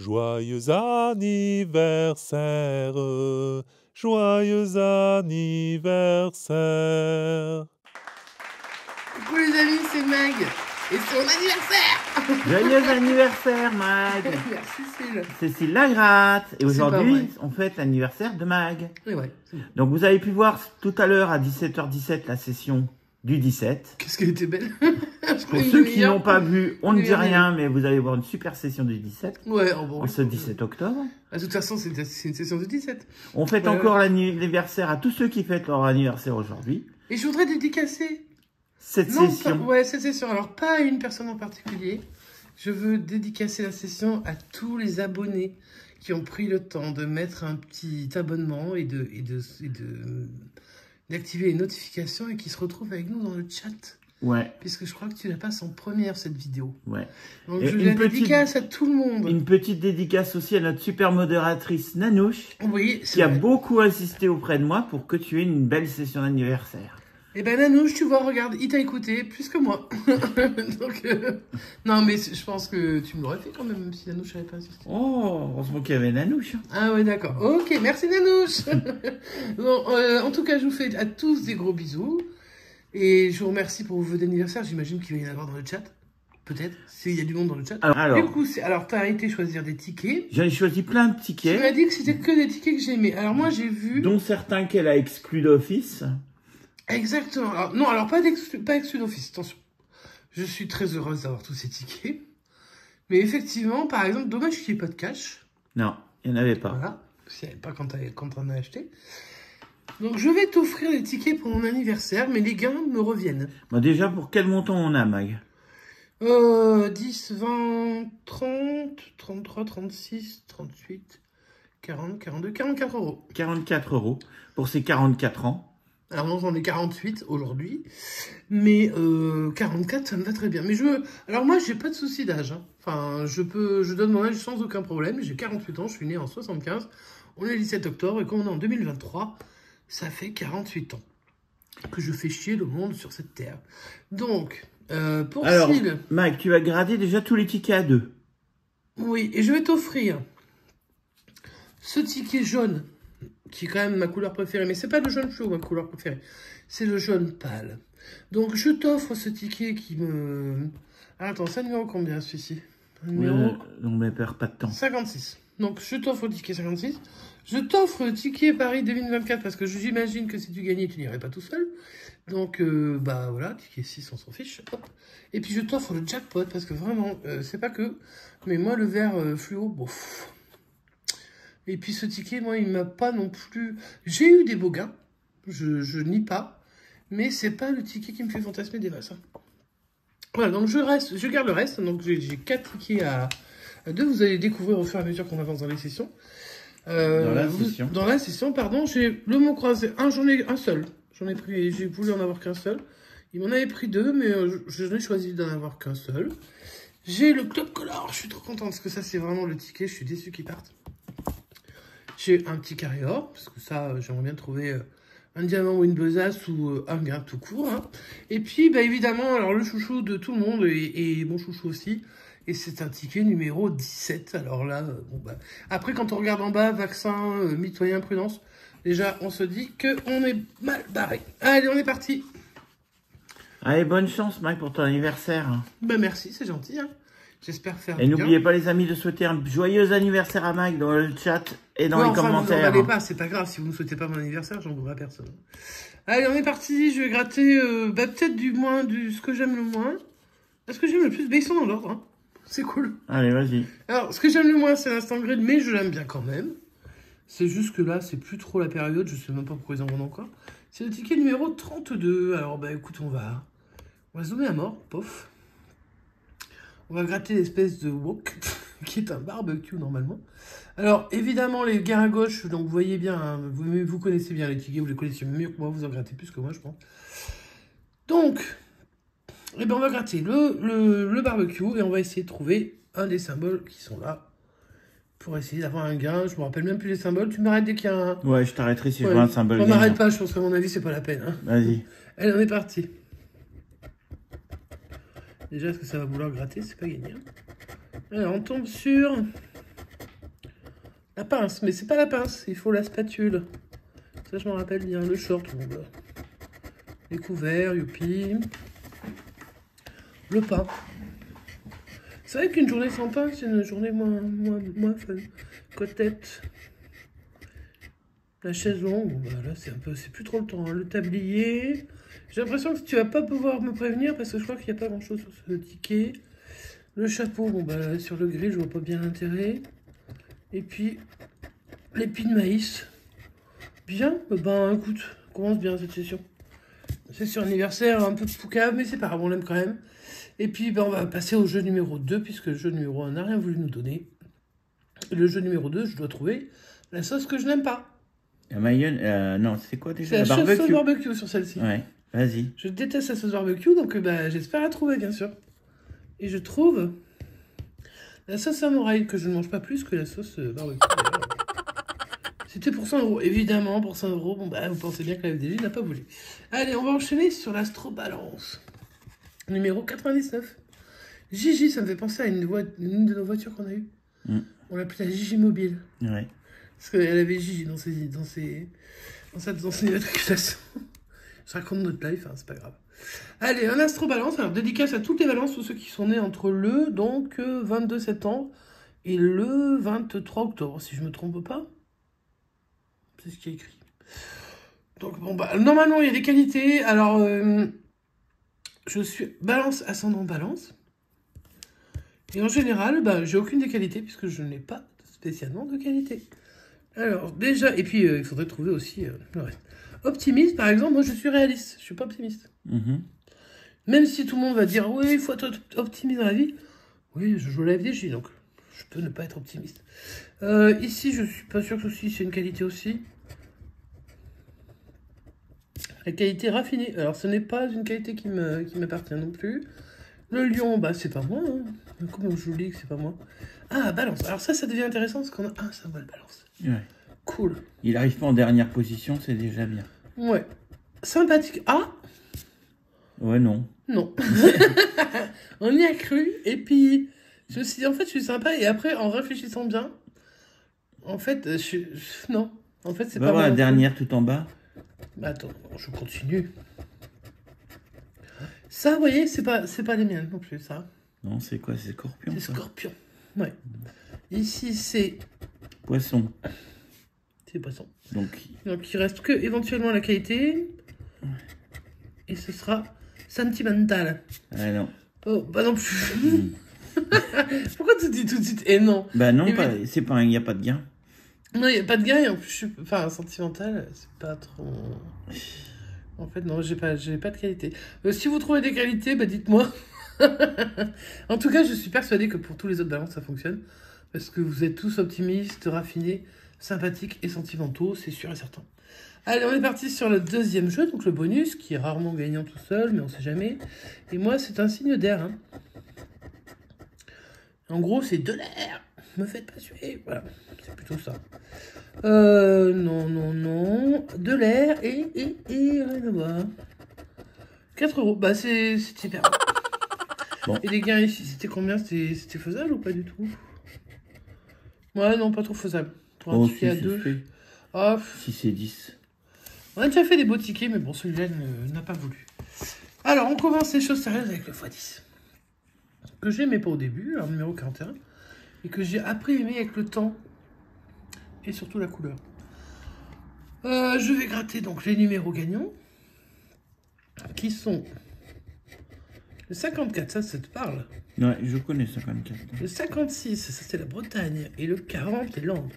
Joyeux anniversaire, joyeux anniversaire. Coucou les amis, c'est Mag. Et c'est mon anniversaire. Joyeux anniversaire, Mag. Merci Cécile. Cécile Lagratte. Et C'est pas aujourd'hui, vrai. on fête l'anniversaire de Mag. Et ouais, c'est bon. Donc vous avez pu voir tout à l'heure à 17h17 la session du 17. Qu'est-ce qu'elle était belle. Pour ceux qui n'ont pas vu, on ne dit rien, mais vous allez voir une super session du 17. Ouais, oh bon. En ce 17 octobre. De toute façon, c'est une session de 17. On fête Ouais, encore l'anniversaire à tous ceux qui fêtent leur anniversaire aujourd'hui. Et je voudrais dédicacer Cette session. ouais, cette session. Alors, pas à une personne en particulier. Je veux dédicacer la session à tous les abonnés qui ont pris le temps de mettre un petit abonnement et d'activer les notifications et qui se retrouvent avec nous dans le chat. Ouais. Puisque je crois que tu la passes en première, cette vidéo. Ouais. Donc, Et je la dédicace à tout le monde. Une petite dédicace aussi à notre super modératrice Nanouche, Oui, qui a beaucoup insisté auprès de moi pour que tu aies une belle session d'anniversaire. Eh ben Nanouche, tu vois, regarde, il t'a écouté plus que moi. Donc, non, mais je pense que tu me l'aurais fait quand même si Nanouche n'avait pas insisté. Oh, heureusement qu'il y avait Nanouche. Ah ouais, d'accord. Ok, merci Nanouche. Bon, en tout cas, je vous fais à tous des gros bisous. Et je vous remercie pour vos vœux d'anniversaire. J'imagine qu'il va y en avoir dans le chat. Peut-être, s'il y a du monde dans le chat. Alors du coup, t'as été choisir des tickets. J'ai choisi plein de Tu tickets. m'as dit que c'était que des tickets que j'aimais. Alors moi, j'ai vu... Dont certains qu'elle a exclus d'office. Exactement. Alors, non, alors pas exclu d'office, attention. Je suis très heureuse d'avoir tous ces tickets. Mais effectivement, par exemple, dommage qu'il n'y ait pas de cash. Non, il n'y en avait pas. Voilà. S'il n'y avait pas quand on a acheté. Donc, je vais t'offrir les tickets pour mon anniversaire, mais les gains me reviennent. Bon, déjà, pour quel montant on a, Mag? 10, 20, 30, 33, 36, 38, 40, 42, 44 euros. 44 euros pour ces 44 ans. Alors non, j'en ai 48 aujourd'hui, mais 44, ça me va très bien. Mais alors moi, j'ai pas de souci d'âge. Hein. Enfin, je donne mon âge sans aucun problème. J'ai 48 ans, je suis né en 75. On est le 17 octobre et comme on est en 2023, ça fait 48 ans que je fais chier le monde sur cette terre. Donc, pour Alors, Cyle... Mag, tu vas gratter déjà tous les tickets à 2. Oui, et je vais t'offrir ce ticket jaune, qui est quand même ma couleur préférée. Mais c'est pas le jaune chaud, ma couleur préférée. C'est le jaune pâle. Donc, je t'offre ce ticket qui me... Ah, attends, c'est un numéro combien, celui-ci? Numéro... On ne perd pas de temps. 56. Donc, je t'offre le ticket 56. Je t'offre le ticket Paris 2024 parce que j'imagine que si tu gagnais, tu n'irais pas tout seul. Donc, bah voilà, ticket 6, on s'en fiche. Hop. Et puis, je t'offre le jackpot parce que vraiment, c'est pas que... Mais moi, le vert fluo, bof. Et puis, ce ticket, moi, il m'a pas non plus... J'ai eu des beaux gains, je nie pas. Mais c'est pas le ticket qui me fait fantasmer des masses. Hein. Voilà, donc je garde le reste. Donc, j'ai 4 tickets à 2. Vous allez découvrir au fur et à mesure qu'on avance dans les sessions. Dans la session, pardon, j'ai le mot croisé. J'en ai un seul. J'ai voulu en avoir qu'un seul. Il m'en avait pris 2, mais j'en ai choisi d'en avoir qu'un seul. J'ai le Club Color. Je suis trop contente parce que ça, c'est vraiment le ticket. Je suis déçu qu'il parte. J'ai un petit carré or, parce que ça, j'aimerais bien trouver un diamant ou une besace ou un gain tout court. Hein. Et puis, bah, évidemment, alors le chouchou de tout le monde et mon chouchou aussi. Et c'est un ticket numéro 17. Alors là, bon bah... Après, quand on regarde en bas, vaccin, mitoyen, prudence, déjà, on se dit qu'on est mal barré. Allez, on est parti. Allez, bonne chance, Mag, pour ton anniversaire. Bah merci, c'est gentil. Hein. J'espère faire Et bien. n'oubliez pas, les amis, de souhaiter un joyeux anniversaire à Mag dans le chat et dans les commentaires. Vous emballez pas, c'est pas grave. Si vous ne souhaitez pas mon anniversaire, j'en voudrais à personne. Allez, on est parti. Je vais gratter peut-être ce que j'aime le moins. Ce que j'aime le plus, ils sont dans l'ordre. Hein. C'est cool. Allez, vas-y. Alors, ce que j'aime le moins, c'est l'instant grid, mais je l'aime bien quand même. C'est juste que là, c'est plus trop la période. Je sais même pas pourquoi ils en vendent encore. C'est le ticket numéro 32. Alors, bah écoute, on va zoomer à mort. Pof. On va gratter l'espèce de wok, qui est un barbecue normalement. Alors, évidemment, les gains à gauche, donc vous voyez bien, hein, vous connaissez bien les tickets, vous les connaissez mieux que moi, vous en grattez plus que moi, je pense. Donc, eh ben, on va gratter le barbecue et on va essayer de trouver un des symboles qui sont là pour essayer d'avoir un gain. Je me rappelle même plus les symboles. Tu m'arrêtes dès qu'il y a un... Ouais, je t'arrêterai si je vois un symbole. On m'arrête pas, je pense qu'à mon avis, c'est pas la peine. Hein. Vas-y. Allez, on est parti. Déjà, est-ce que ça va vouloir gratter? C'est pas gagné. Hein. Alors, on tombe sur La pince, mais c'est pas la pince, il faut la spatule. Ça, je m'en rappelle bien. Le short, bon, bah. Les couverts, youpi. Le pain. C'est vrai qu'une journée sans pain, c'est une journée moins fun. Côte-tête. La chaise longue, bon, bah là, c'est plus trop le temps. Hein. Le tablier. J'ai l'impression que tu vas pas pouvoir me prévenir parce que je crois qu'il n'y a pas grand-chose sur ce ticket. Le chapeau, bon, bah sur le gris, je vois pas bien l'intérêt. Et puis, l'épi de maïs. Bien, ben écoute, commence bien cette session. Session anniversaire, un peu de poucave, mais c'est pas grave, on l'aime quand même. Et puis, ben, on va passer au jeu numéro 2, puisque le jeu numéro 1 n'a rien voulu nous donner. Et le jeu numéro 2, je dois trouver la sauce que je n'aime pas. La mayonnaise, non, c'est quoi déjà? C'est la sauce barbecue sur celle-ci. Ouais, vas-y. Je déteste la sauce barbecue, donc bah, j'espère la trouver, bien sûr. Et je trouve la sauce samouraï, que je ne mange pas plus que la sauce barbecue. C'était pour 100 €. Évidemment, pour 100 €, bon, bah, vous pensez bien que la FDJ n'a pas voulu. Allez, on va enchaîner sur l'Astro-Balance. Numéro 99. Gigi, ça me fait penser à une de nos voitures qu'on a eues. On l'appelait la Gigi Mobile. Ouais. Parce qu'elle avait Gigi dans ses immatriculations. Je raconte notre life, hein, c'est pas grave. Allez, un astro-balance. Alors, dédicace à toutes les balances, tous ceux qui sont nés entre le 22 septembre et le 23 octobre, si je me trompe pas. C'est ce qui est écrit. Donc, bon, bah, normalement, il y a des qualités. Alors, je suis balance, ascendant balance. Et en général, bah, j'ai aucune des qualités, puisque je n'ai pas spécialement de qualité. Alors, déjà, et puis, il faudrait trouver aussi le reste. Optimiste, par exemple, moi, je suis réaliste. Je suis pas optimiste. Même si tout le monde va dire, oui, il faut être optimiste dans la vie. Oui, je joue à la FDJ, donc je peux ne pas être optimiste. Ici, je suis pas sûr que ceci, c'est une qualité aussi. La qualité raffinée. Alors, ce n'est pas une qualité qui m'appartient non plus. Le lion, bah, c'est pas moi. Hein. Comment je vous dis que c'est pas moi? Ah, balance. Alors ça devient intéressant parce qu'on a un symbole balance. Ouais. Cool. Il arrive pas en dernière position, c'est déjà bien. Ouais. Sympathique. Ah! Ouais, non. Non. On y a cru. Et puis, en fait, je suis sympa. Et après, en réfléchissant bien, en fait, non. En fait, c'est pas voir moi. La dernière tout en bas. Bah, attends, je continue. Ça, vous voyez, c'est pas les miennes non plus, ça. Non, c'est quoi? C'est scorpion. C'est scorpion. Ouais. Ici, c'est poisson. C'est poisson. Donc, il reste que éventuellement la qualité. Et ce sera sentimental. Ah non. Oh, bah non plus. Pourquoi tu dis tout de suite et non? Bah non, c'est pas, il n'y a pas de gain. Non, il n'y a pas de gain et en plus, enfin, sentimental, c'est pas trop... En fait, non, j'ai pas de qualité. Si vous trouvez des qualités, bah dites-moi. En tout cas, je suis persuadée que pour tous les autres balances, ça fonctionne. Parce que vous êtes tous optimistes, raffinés, sympathiques et sentimentaux, c'est sûr et certain. Allez, on est parti sur le deuxième jeu, donc le bonus, qui est rarement gagnant tout seul, mais on sait jamais. Et moi, c'est un signe d'air. Hein. En gros, c'est de l'air. Me faites pas suer. Voilà, c'est plutôt ça. Non. De l'air et rien à voir. 4 €. Bah, c'est super. Bon. Et les gains ici, c'était combien? C'était faisable ou pas du tout? Ouais, non, pas trop faisable. Oh, si, à 2. Oh. 6 et 10. On a déjà fait des beaux tickets, mais bon, celui-là n'a pas voulu. Alors, on commence les choses sérieuses avec le x10. Que j'aimais pas au début, alors numéro 41. Et que j'ai appris à aimer avec le temps. Et surtout la couleur. Je vais gratter donc les numéros gagnants. Qui sont... Le 54, ça te parle? Ouais, je connais 54. Le 56, ça c'est la Bretagne. Et le 40, c'est l'Ande.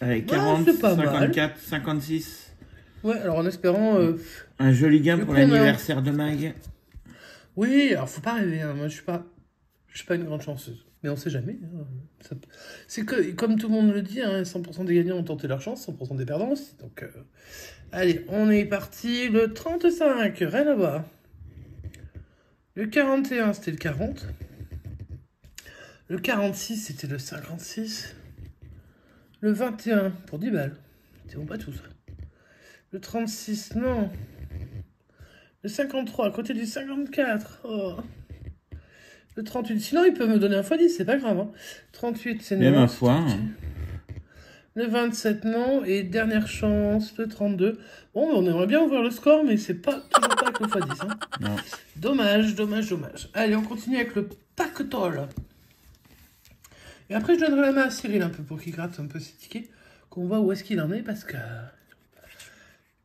Avec 40, 54, 56. Ouais, alors en espérant... un joli gain pour l'anniversaire de Mag. Oui, alors faut pas rêver. Hein. Moi, je suis pas une grande chanceuse. Mais on sait jamais. Hein. C'est que, comme tout le monde le dit, hein, 100% des gagnants ont tenté leur chance, 100% des perdants aussi. Donc, allez, on est parti. Le 35, rien à voir. Le 41, c'était le 40. Le 46, c'était le 56. Le 21, pour 10 balles. C'est bon, pas tout ça. Le 36, non. Le 53, à côté du 54. Oh. Le 38, sinon il peut me donner un x10, c'est pas grave. Hein. 38, c'est même un fois. Le 27, non. Et dernière chance, le 32. Bon, on aimerait bien ouvrir le score, mais c'est pas toujours pas avec le x10. Hein. Non. Dommage, dommage, dommage. Allez, on continue avec le pactole. Et après, je donnerai la main à Cyril un peu pour qu'il gratte un peu ses tickets. Qu'on voit où est-ce qu'il en est, parce que...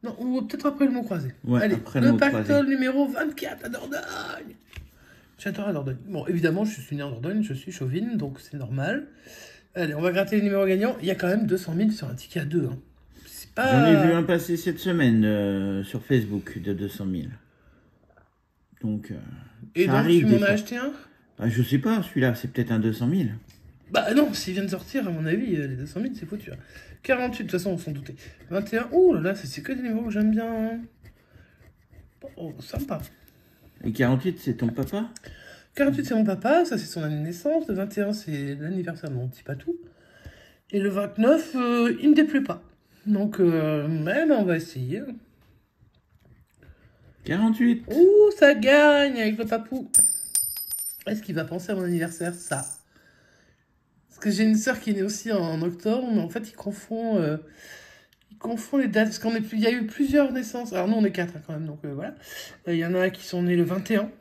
Non, ou peut-être après le mot croisé. Ouais, allez, après le mot pactole croisé. numéro 24 à Dordogne. J'adore la Dordogne. Bon, évidemment, je suis né en Dordogne, je suis chauvine, donc c'est normal. Allez, on va gratter les numéros gagnants. Il y a quand même 200 000 sur un ticket à 2. Hein. C'est pas... J'en ai vu un passer cette semaine sur Facebook de 200 000. Donc, Et ça donc, arrive tu des m'en as fois. acheté un? Ah, je sais pas, celui-là, c'est peut-être un 200 000. Bah non, s'il vient de sortir, à mon avis, les 200 000, c'est foutu. Hein. 48, de toute façon, on s'en doutait. 21, ouh là là, c'est que des numéros que j'aime bien. Hein. Oh, sympa. Et 48, c'est ton papa? 48, c'est mon papa, ça c'est son année de naissance. Le 21, c'est l'anniversaire de mon petit patou. Et le 29, il ne déplaît pas. Donc, ben, on va essayer. 48. Ouh, ça gagne avec le papou. Est-ce qu'il va penser à mon anniversaire, ça? Parce que j'ai une sœur qui est née aussi en octobre, mais en fait, il confond les dates. Parce qu'on est il y a eu plusieurs naissances. Alors, nous, on est 4 hein, quand même, donc voilà. Il y en a qui sont nés le 21,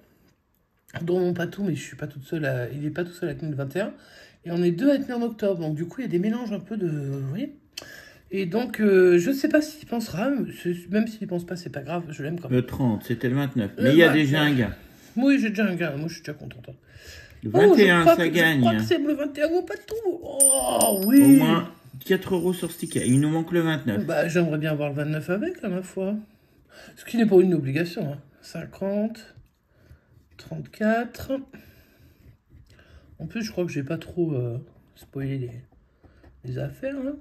dont mon patou, mais je suis pas toute seule. Il est pas tout seul à être né le 21. Et on est 2 à être nés en octobre. Donc, du coup, il y a des mélanges un peu de... Vous voyez? Et donc, je sais pas s'il pensera. Même s'il pense pas, c'est pas grave. Je l'aime quand même. Le 30, c'était le 29. Le Mais il y a 29. déjà un gars. Oui, j'ai déjà un gars. Moi, je suis déjà contente. Hein. Le Oh, 21, ça Je gagne. crois que c'est le 21, mon patou. Oh, Au oui. moins 4 € sur ce ticket. Il nous manque le 29. Bah, j'aimerais bien avoir le 29 avec, à ma foi. Ce qui n'est pas une obligation. Hein. 50, 34. En plus, je crois que j'ai pas trop spoilé les affaires. Hein.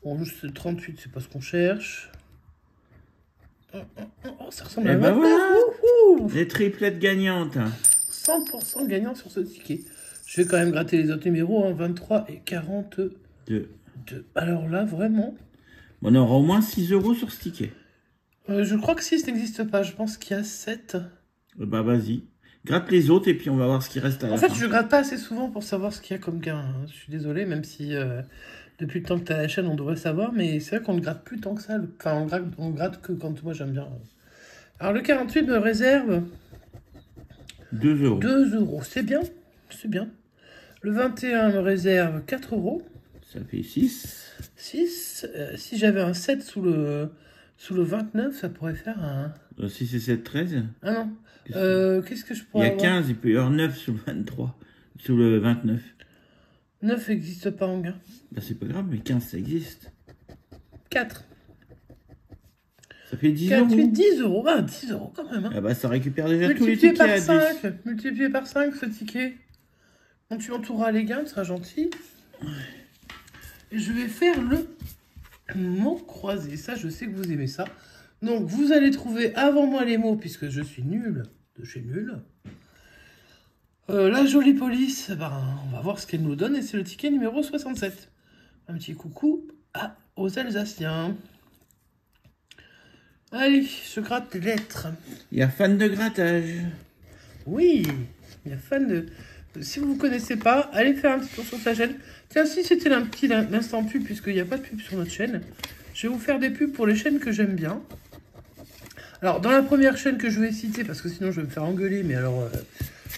Bon, juste 38, c'est pas ce qu'on cherche. Oh, ça ressemble à Eh un ben 29. voilà. Wouhou. Les triplettes gagnantes. 100% gagnant sur ce ticket. Je vais quand même gratter les autres numéros, hein, 23 et 42. Alors là, vraiment... On aura au moins 6 € sur ce ticket. je crois que 6 n'existe pas. Je pense qu'il y a 7. Bah vas-y. Gratte les autres et puis on va voir ce qui reste à la En fait, fin. je gratte pas assez souvent pour savoir ce qu'il y a comme gain. Hein. Je suis désolé, même si depuis le temps que tu as la chaîne, on devrait savoir. Mais c'est vrai qu'on ne gratte plus tant que ça. Enfin, on gratte que quand moi j'aime bien. Alors le 48 me réserve 2 €. 2 €. C'est bien. C'est bien. Le 21 me réserve 4 €. Ça fait 6. 6. Si j'avais un 7 sous le 29, ça pourrait faire un... 6 et 7, 13. Ah non. Qu'est-ce que je Il y pourrais a avoir 15, il peut y avoir 9 sous le 23. Sous le 29. 9 n'existe pas en gain. Bah c'est pas grave, mais 15 ça existe. 4. Ça fait 10 4, 8, €. 10 €. Bah, 10 € quand même. Hein. Ah bah ça récupère déjà tous les Multiplié tickets par à 10. 5. Multiplié par 5 ce ticket. Donc tu entoureras les gains, tu seras gentil. Et je vais faire le mot croisé. Ça, je sais que vous aimez ça. Donc vous allez trouver avant moi les mots, puisque je suis nul de chez nul. La jolie police, ben, on va voir ce qu'elle nous donne. Et c'est le ticket numéro 67. Un petit coucou aux Alsaciens. Allez, je gratte les lettres. Il y a fan de grattage. Oui, il y a fan de... Si vous ne connaissez pas, allez faire un petit tour sur sa chaîne. Tiens, si c'était un petit instant pub, puisqu'il n'y a pas de pub sur notre chaîne, je vais vous faire des pubs pour les chaînes que j'aime bien. Alors, dans la première chaîne que je vais citer, parce que sinon je vais me faire engueuler, mais alors,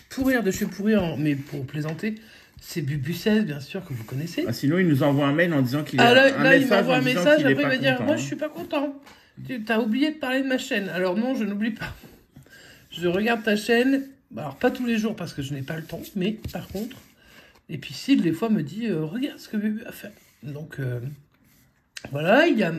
pourrir de chez pourrir, mais pour plaisanter, c'est Bubu16, bien sûr, que vous connaissez. Ah, sinon, il nous envoie un mail en disant qu'il Ah, a là, il m'envoie un en disant message, qu'il est après il pas va dire, content, moi hein. je suis pas content. Tu as oublié de parler de ma chaîne. Alors non, je n'oublie pas. Je regarde ta chaîne, alors pas tous les jours parce que je n'ai pas le temps, mais par contre, et puis Sid, des fois, me dit, regarde ce que Bubu a fait. Donc, voilà, il y a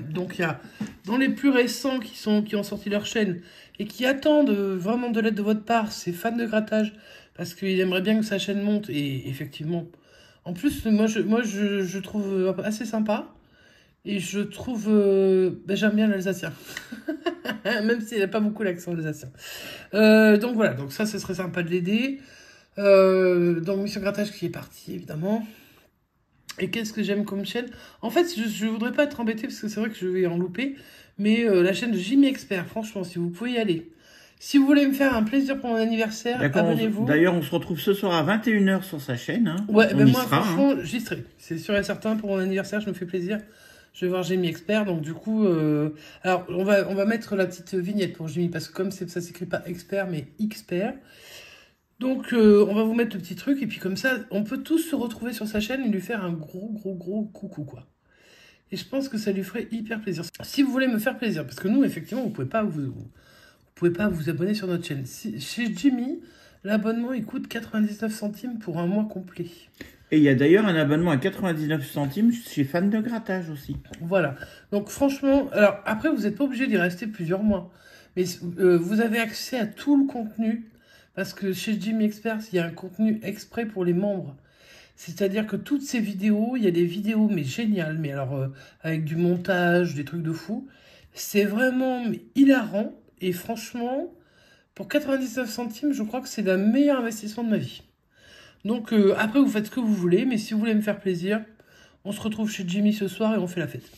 dans les plus récents qui ont sorti leur chaîne et qui attendent vraiment de l'aide de votre part, c'est fan de grattage, parce qu'il aimerait bien que sa chaîne monte, et effectivement, en plus, moi je trouve assez sympa, et je trouve, j'aime bien l'alsacien, même s'il n'a pas beaucoup l'accent alsacien. Donc voilà, donc ça, ce serait sympa de l'aider. Donc Mission Grattage qui est parti, évidemment. Et qu'est-ce que j'aime comme chaîne? En fait, je voudrais pas être embêtée parce que c'est vrai que je vais en louper. Mais la chaîne de Jimmy Expert, franchement, si vous pouvez y aller. Si vous voulez me faire un plaisir pour mon anniversaire, D'accord. abonnez-vous. D'ailleurs, on se retrouve ce soir à 21 h sur sa chaîne. Hein. Ouais, On ben y moi, sera, franchement, hein. j'y serai. C'est sûr et certain, pour mon anniversaire, je me fais plaisir. Je vais voir Jimmy Expert, donc du coup... Alors, on va mettre la petite vignette pour Jimmy, parce que comme ça s'écrit pas expert, mais expert. Donc, on va vous mettre le petit truc, et puis comme ça, on peut tous se retrouver sur sa chaîne et lui faire un gros coucou, quoi. Et je pense que ça lui ferait hyper plaisir. Si vous voulez me faire plaisir, parce que nous, effectivement, vous pouvez pas vous abonner sur notre chaîne. Chez Jimmy, l'abonnement, il coûte 99 centimes pour un mois complet. Et il y a d'ailleurs un abonnement à 99 centimes chez Fan de Grattage aussi. Voilà. Donc franchement, alors après, vous n'êtes pas obligé d'y rester plusieurs mois. Mais vous avez accès à tout le contenu. Parce que chez Jimmy Experts, il y a un contenu exprès pour les membres. C'est-à-dire que toutes ces vidéos, il y a des vidéos, mais géniales. Mais alors, avec du montage, des trucs de fou. C'est vraiment hilarant. Et franchement, pour 99 centimes, je crois que c'est le meilleur investissement de ma vie. Donc après, vous faites ce que vous voulez, mais si vous voulez me faire plaisir, on se retrouve chez Jimmy ce soir et on fait la fête.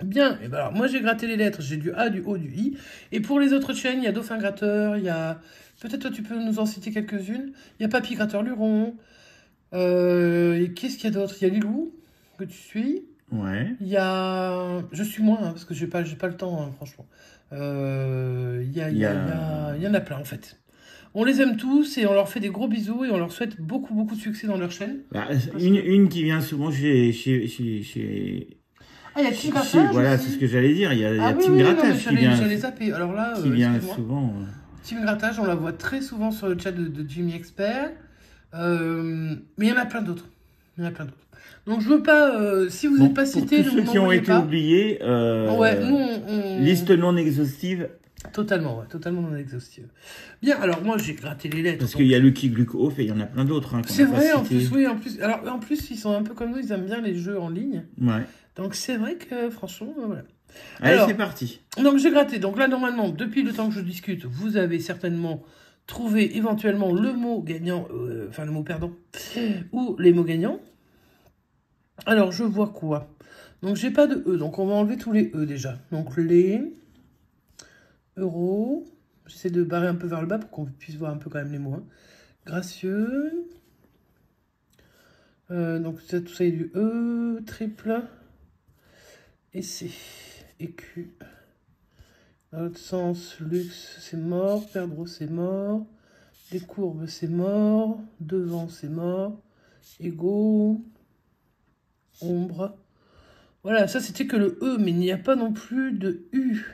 Bien, et ben alors moi j'ai gratté les lettres, j'ai du A, du O, du I. Et pour les autres chaînes, il y a Dauphin Gratteur, il y a... Peut-être toi tu peux nous en citer quelques-unes. Il y a Papy Gratteur Luron. Qu'est-ce qu'il y a d'autre? Il y a Lilou, que tu suis. Ouais. Il y a... Je suis moins, hein, parce que j'ai pas le temps, hein, franchement. Il y en a plein, en fait. On les aime tous et on leur fait des gros bisous et on leur souhaite beaucoup de succès dans leur chaîne. Bah, une qui vient souvent chez... Ah, il y a Team Grattage voilà, aussi. c'est ce que j'allais dire. Il y a oui, Team oui, Grattage non, qui vient, j'allais zapper. Alors là, qui vient excuse-moi. souvent. Team Grattage, on la voit très souvent sur le chat de Jimmy Expert. Mais il y en a plein d'autres. Donc je veux pas, si vous n'êtes pas cités, tous ceux qui ont été oubliés, ouais, nous, liste non exhaustive. Totalement non exhaustive. Bien, alors moi j'ai gratté les lettres. Parce qu'il y a Lucky Gluckhoff et il y en a plein d'autres. Hein, c'est vrai, en plus, oui, en plus. Alors en plus, ils sont un peu comme nous, ils aiment bien les jeux en ligne. Ouais. Donc c'est vrai que franchement, voilà. Allez, c'est parti. Donc j'ai gratté. Donc là, normalement, depuis le temps que je discute, vous avez certainement trouvé éventuellement le mot gagnant, enfin le mot perdant, ou les mots gagnants. Alors je vois quoi? Donc j'ai pas de E, donc on va enlever tous les E déjà. Donc les euros. J'essaie de barrer un peu vers le bas pour qu'on puisse voir un peu quand même les mots. Hein. Gracieux. Donc tout ça est du E, triple. Et C. Et Q. Dans l'autre sens, luxe, c'est mort. Perdreau, c'est mort. Des courbes, c'est mort. Devant, c'est mort. Égaux. Ombre. Voilà, ça c'était que le E, mais il n'y a pas non plus de U.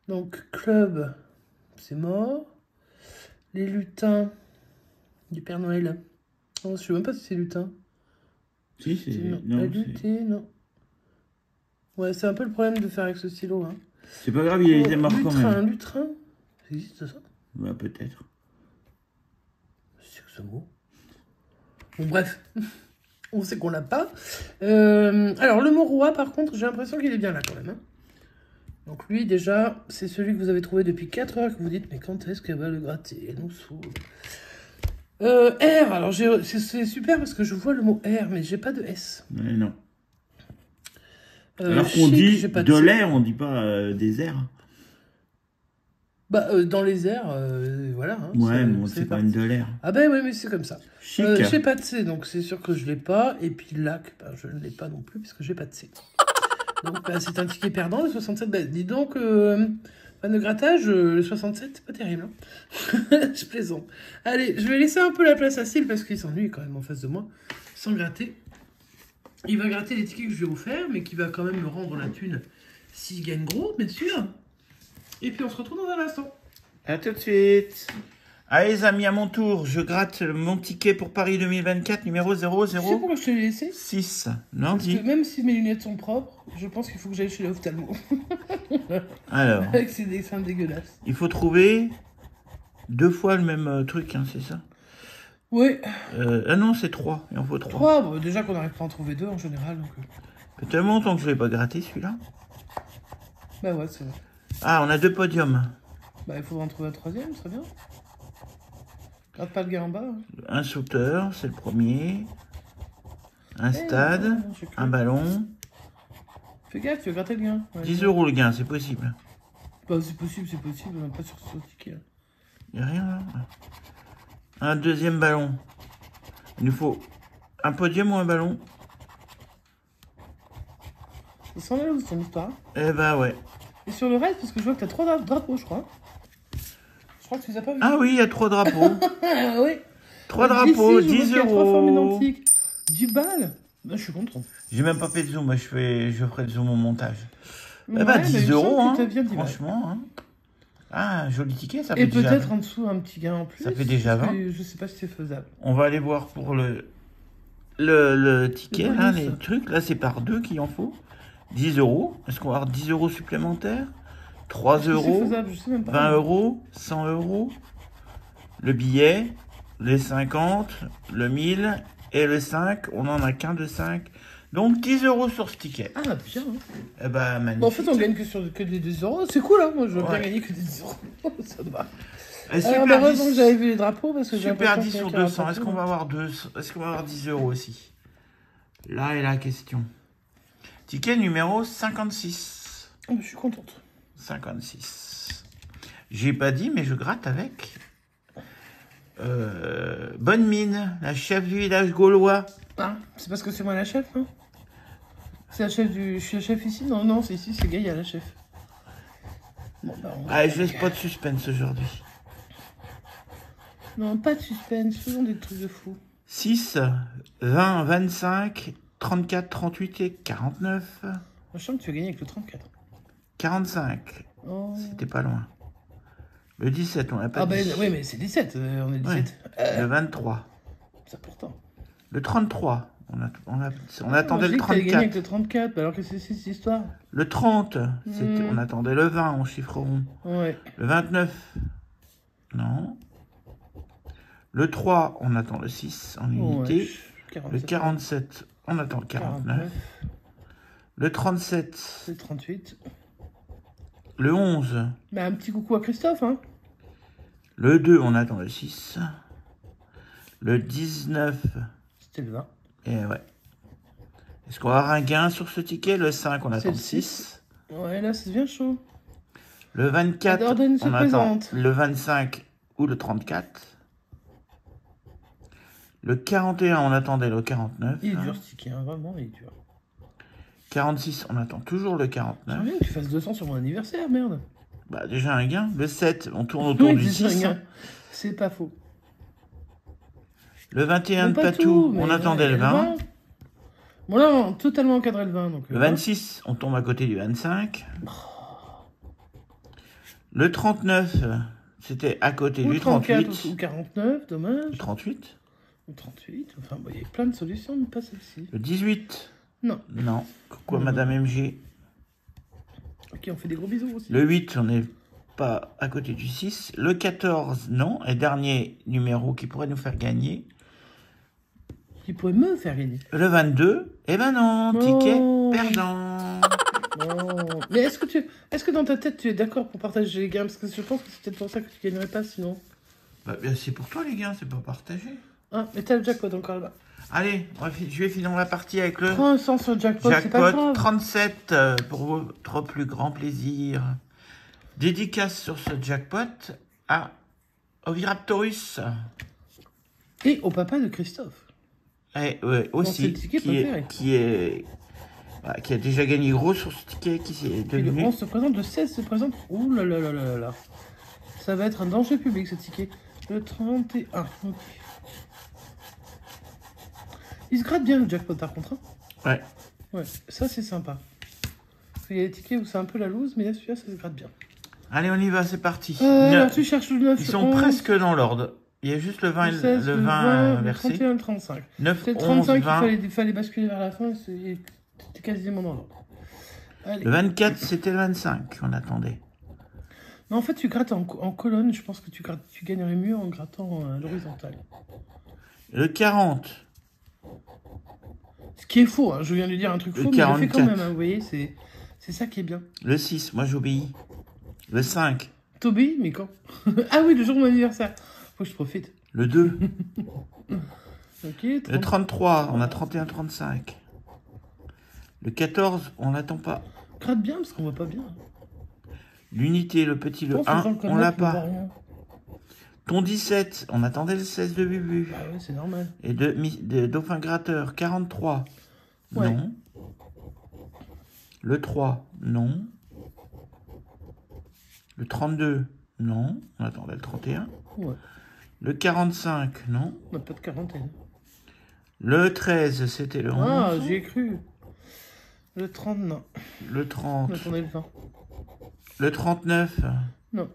Donc, club, c'est mort. Les lutins du Père Noël. Oh, je ne sais même pas si c'est lutin. Si, c'est... Non, non. Ouais, c'est un peu le problème de faire avec ce stylo. Hein. C'est pas grave, il est mort quand même. Lutrin, ça existe ça? Bah, peut-être. C'est que ce mot. Bon, bref. On sait qu'on l'a pas. Alors, le mot roi, par contre, j'ai l'impression qu'il est bien là quand même. Hein. Donc lui, déjà, c'est celui que vous avez trouvé depuis 4 heures, que vous dites, mais quand est-ce qu'elle va le gratter? Elle nous saoule. R, alors c'est super parce que je vois le mot R, mais j'ai pas de S. Mais non. Alors qu'on dit de l'air, on dit pas des airs. Bah, dans les airs, voilà. Hein, ouais, mais c'est quand même de l'air. Ah ben oui, mais c'est comme ça. Chic. J'ai pas de C, donc c'est sûr que je l'ai pas. Et puis lac, bah, je ne l'ai pas non plus, puisque j'ai pas de C. Donc, bah, c'est un ticket perdant, le 67. Bah, dis donc, fan de grattage, le 67, c'est pas terrible. Hein. Je plaisante. Allez, je vais laisser un peu la place à Syl, parce qu'il s'ennuie quand même en face de moi, sans gratter. Il va gratter les tickets que je lui ai offerts, mais qui va quand même me rendre la thune s'il gagne gros, bien sûr. Et puis, on se retrouve dans un instant. À tout de suite. Allez les amis, à mon tour, je gratte mon ticket pour Paris 2024, numéro 00. Tu sais pourquoi je te l'ai laissé? 6, lundi. Parce que même si mes lunettes sont propres, je pense qu'il faut que j'aille chez l'ophtalmo. Alors. Avec ces dessins dégueulasses. Il faut trouver 2 fois le même truc, hein, c'est ça? Oui. Ah non, c'est 3. Il en faut 3. 3, bon, déjà qu'on n'arrive pas à en trouver 2 en général. Donc... Ça fait tellement longtemps que je ne l'ai pas gratté celui-là. Bah ouais, c'est vrai. Ah, on a 2 podiums. Bah il faudra en trouver un 3e, ce serait bien. Gratte pas le gars en bas. Hein. Un sauteur, c'est le premier. Un stade, non, un ballon. Fais gaffe, tu vas gratter le gain. Ouais, 10 € le gain, c'est possible. Bah, c'est possible, on n'a pas sur ce ticket. Il n'y a rien là. Un deuxième ballon. Il nous faut un podium ou un ballon. Ça sent la loose, ton histoire. Eh ben ouais. Et sur le reste, parce que je vois que t'as 3 drapeaux, je crois. Je crois que tu les as pas vus. Ah oui, il y a 3 drapeaux. Ah oui. 3 drapeaux, D'ici, je vois 10 qu'il y a 3 formes euros. identiques. 10 balles. Bah, je suis content. J'ai même pas fait de zoom, moi je ferai de zoom au montage. Ouais, Eh ben mais il 10 me semble euros, que hein, t'as bien 10 balles. franchement. Hein. Ah, joli ticket, ça fait Et déjà. peut-être en dessous un petit gain en plus. Ça fait déjà parce 20. que je sais pas si c'est faisable. On va aller voir pour le ticket, Le là, bonus. les trucs. Là, c'est par 2 qu'il en faut. 10 euros. Est-ce qu'on va avoir 10 euros supplémentaires? 3 Est-ce que c'est euros, faisable? Je sais même pas. 20 euros, 100 euros. Le billet, les 50, le 1000 et le 5. On n'en a qu'un de 5. Donc 10 euros sur ce ticket. Ah, bien. Hein. Eh ben, magnifique. Bon, en fait, on gagne que des 10 euros. C'est cool, hein. Moi, je veux bien Ouais. gagner que des 10 euros. Ça te va. Eh, Alors, super heureusement que 10, j'avais vu les drapeaux parce que j'ai super l'impression 10 qu'il y a sur qu'un 200. Est-ce drapeau. qu'on va avoir 10 euros aussi? Là est la question. Ticket numéro 56. Oh, je suis contente. 56. J'ai pas dit, mais je gratte avec. Bonne mine, la chef du village gaulois. Ah, c'est parce que c'est moi la chef, hein? C'est la chef du... Je suis la chef ici? Non, non, c'est ici, c'est Gaïa la chef. Bon, bah, Allez, je laisse pas de suspense aujourd'hui. Non, pas de suspense, faisons des trucs de fou. 6, 20, 25, 34, 38 et 49. Je sens que tu vas gagner avec le 34. 45. Oh. C'était pas loin. Le 17, on n'a pas Ah, dit. ben oui, mais c'est 17, on est 17. Le 23. C'est important. Le 33. On Moi, attendait je le dis que t'allais gagner 34. avec le 34, alors que c'est cette histoire. Le 30. Hmm. On attendait le 20 en chiffre rond. Ouais. Le 29. Non. Le 3, on attend le 6 en unité. Ouais. 47. Le 47, on attend le 49. Le 37. C'est 38. Le 11. Mais un petit coucou à Christophe, hein. Le 2, on attend le 6. Le 19. C'était le 20. Et ouais. Est-ce qu'on va avoir un gain sur ce ticket? Le 5, on attend le le 6. Ouais, là, ça devient chaud. Le 24, Dordogne se on attend présente. le 25 ou le 34. Le 41, on attendait le 49. Il est dur ce ticket, hein, vraiment, il est dur. 46, on attend toujours le J'aimerais 49. bien que tu fasses 200 sur mon anniversaire, merde. Bah, déjà un gain. Le 7, on tourne autour Oui, du déjà, 6. regarde. C'est pas faux. Le 21 Bon, de pas Patou, tout, on mais attendait ouais, le 20. Bon, là, on a totalement encadré le 20. Donc, Le 26, on tombe à côté du 25. Le 39, c'était à côté ou du 34 38. ou 49, dommage. Le 38. Ou 38, enfin, bon, il y a plein de solutions, mais pas celle-ci. Le 18. Non. Non. Coucou à Non. Madame MG. Ok, on fait des gros bisous aussi. Le 8, on n'est pas à côté du 6. Le 14, non. Et dernier numéro qui pourrait nous faire gagner. Qui pourrait me faire gagner. Le 22, eh ben non, ticket Oh. perdant. Non. Mais est-ce que dans ta tête, tu es d'accord pour partager les gains? Parce que je pense que c'est peut-être pour ça que tu gagnerais pas sinon. Bah, bien, c'est pour toi les gars, c'est pas partagé. Ah, mais t'as le jackpot encore là-bas. Allez, je vais finir la partie avec le Prends un sens sur le jackpot, c'est pas jackpot grave. 37 pour votre plus grand plaisir. Dédicace sur ce jackpot à Oviraptorus. Et au papa de Christophe. Et, ouais, c'est aussi, le ticket préféré. qui a déjà gagné gros sur ce ticket, qui s'est Et le devenu 11 se présente, le 16 se présente. Ouh là là là là là là. Ça va être un danger public ce ticket. Le 31. Ok. Il se gratte bien le jackpot par contre. Hein. Ouais. Ouais, ça c'est sympa. Parce qu'il y a des tickets où c'est un peu la loose, mais là celui-là ça se gratte bien. Allez, on y va, c'est parti. Alors tu cherches le 9. Ils sont 11, presque dans l'ordre. Il y a juste le 20, le 16, le le 20 le versé. 31 et le 35. 9, C'est le 11, 35 20. qu'il fallait basculer vers la fin, c'était quasiment dans l'ordre. Allez. Le 24, c'était le 25 qu'on attendait. Non, en fait, tu grattes en colonne. Je pense que tu gagnerais mieux en grattant à l'horizontale. Le 40. Ce qui est faux, hein. Je viens de lui dire un truc Le faux, mais il le fait quand 44. même. Hein. Vous voyez, c'est ça qui est bien. Le 6, moi j'obéis. Le 5. Toby, mais quand? Ah oui, le jour de mon anniversaire. Faut que je profite. Le 2. Ok, Le 33, on a 31, 35. Le 14, on l'attend pas. Gratte bien parce qu'on voit pas bien. L'unité, le petit, le Attends, c'est 1, Jean Claude on l'a qui me voit pas. rien. Ton 17, on attendait le 16 de Bubu. Ah ouais, c'est normal. Et de Dauphin Gratteur, 43. Ouais. Non. Le 3, non. Le 32, non. On attendait le 31. Ouais. Le 45, non. On n'a pas de quarantaine. Le 13, c'était le 11. Ah, j'y ai cru. Le 30, non. Le 30. On attendait le 20. Le 39. Non.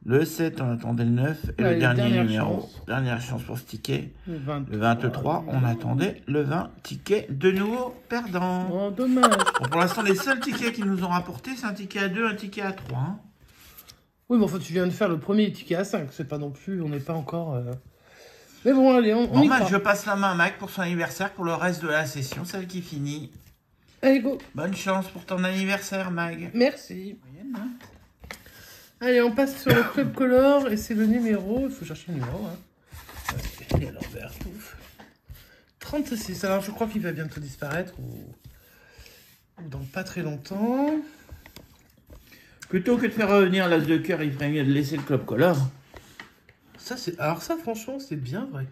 Le 7, on attendait le 9. Et Allez, le dernier dernière numéro. chance. Dernière chance pour ce ticket. Le 20. Le 23, on attendait le 20. Ticket de nouveau perdant. Oh, dommage. Bon, pour l'instant, les seuls tickets qu'ils nous ont rapportés, c'est un ticket à 2, un ticket à 3. Hein. Oui, mais enfin, tu viens de faire le premier ticket à 5. C'est pas non plus... On n'est pas encore... Mais bon, allez, on Bon, y Mac, croit. je passe la main à Mac pour son anniversaire, pour le reste de la session, celle qui finit. Allez, go. Bonne chance pour ton anniversaire, Mag. Merci. Moyenne, hein. Allez, on passe sur le Club Color et c'est le numéro. Il faut chercher le numéro. Hein. Il est à l'envers. Ouf. 36. Alors, je crois qu'il va bientôt disparaître ou dans pas très longtemps. Plutôt que de faire revenir l'as de cœur, il ferait mieux de laisser le club color. Ça, c'est... Alors ça, franchement, c'est bien vrai.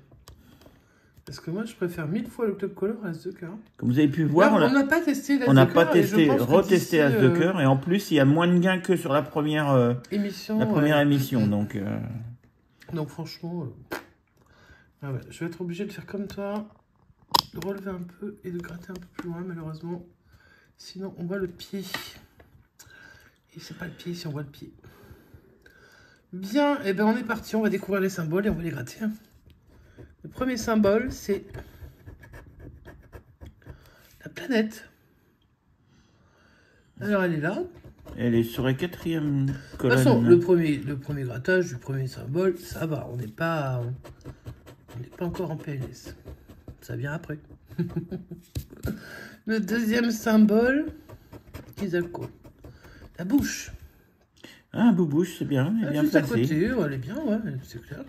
Parce que moi, je préfère 1000 fois le Club Color à As de cœur. Comme vous avez pu voir, Là, on n'a pas testé l'As on n'a de pas cœur et je testé, pense que retesté d'ici, As de cœur. Et en plus, il y a moins de gains que sur la première émission. émission. Donc, Donc franchement, ah ouais, je vais être obligé de faire comme toi, de relever un peu et de gratter un peu plus loin malheureusement. Sinon on voit le pied. Et c'est pas le pied si on voit le pied. Bien, et ben on est parti, on va découvrir les symboles et on va les gratter. Hein. Le premier symbole c'est la planète. Alors elle est là. elle est sur la 4e De colonne. toute façon, le premier grattage du premier symbole, ça va, on n'est pas encore en PLS. Ça vient après. Le deuxième symbole, Kizako. La bouche. Ah, Boubouche, c'est bien, elle est bien Juste à placée. côté, elle est bien, ouais, c'est clair.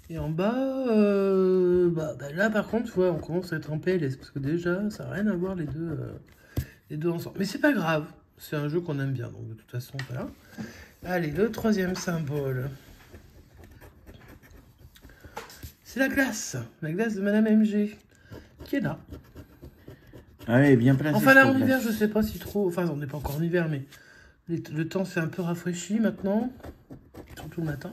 Et en bas, là par contre, ouais, on commence à être en PLS, parce que déjà, ça n'a rien à voir les deux ensemble. Mais c'est pas grave, c'est un jeu qu'on aime bien, donc de toute façon, voilà. Allez, le troisième symbole. C'est la glace de Madame MG, qui est là. Ah, elle est bien placée. Enfin là, cette en hiver, glace. je sais pas si trop... Enfin, on n'est pas encore en hiver, mais le temps s'est un peu rafraîchi maintenant. Surtout le matin.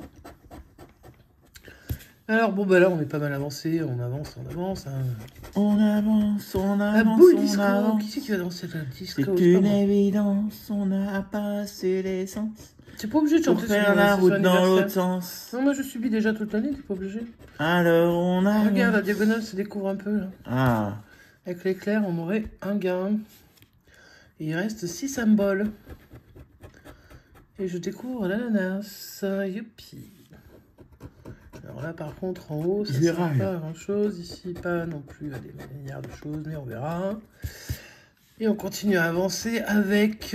Alors, bon, bah là, on est pas mal avancé. On avance. Hein. On avance, on La avance, boule on disco. avance. Qui c'est qui va danser la disco? C'est une évidence, on a passé l'essence. T'es pas obligé de Pour chanter faire sur la son route dans anniversaire. l'autre sens. Non, moi, je subis déjà toute l'année, t'es pas obligé. Alors on a... Regarde, la diagonale se découvre un peu, là. Ah, Avec l'éclair, on aurait un gain. Et il reste 6 symboles. Et je découvre l'ananas. Youpi. Alors là, par contre, en haut, ça ne sert pas à grand-chose. Ici, pas non plus à des milliards de choses, mais on verra. Et on continue à avancer avec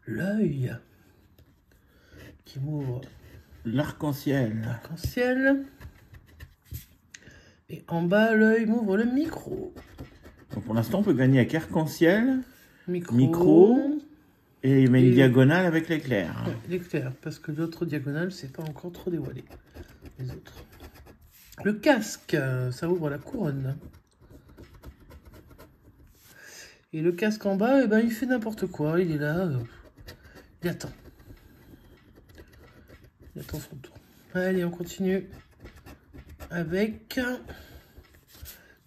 l'œil qui m'ouvre l'arc-en-ciel. l'arc-en-ciel. Et en bas, l'œil m'ouvre le micro. Donc pour l'instant, on peut gagner avec arc-en-ciel, Micro. et il met une Et- diagonale avec l'éclair. Ouais, l'éclair, parce que l'autre diagonale, c'est pas encore trop dévoilé. Les autres. Le casque, ça ouvre la couronne. Et le casque en bas, eh ben, il fait n'importe quoi. Il est là. Il attend. Il attend son tour. Allez, on continue. Avec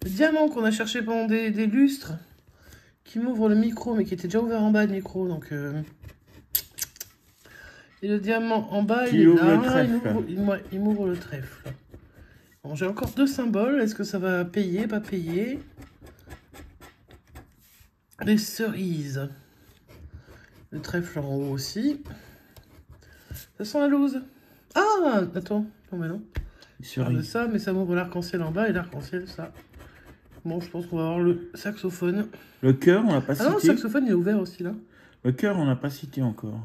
le diamant qu'on a cherché pendant des lustres. Qui m'ouvre le micro, mais qui était déjà ouvert en bas de micro. Donc, et le diamant en bas, Qui il est ouvre là. le trèfle. Il m'ouvre le trèfle. Bon, j'ai encore 2 symboles. Est-ce que ça va payer, pas payer? Les cerises. Le trèfle en haut aussi. Ça sent la loose. Ah, attends. Non, mais non. Je parle de Cerise. ça, mais ça m'ouvre l'arc-en-ciel en bas et l'arc-en-ciel, ça. Bon, je pense qu'on va avoir le saxophone. Le cœur, on l'a pas Ah non, le cité. saxophone, il est ouvert aussi, là. Le cœur, on n'a pas cité encore.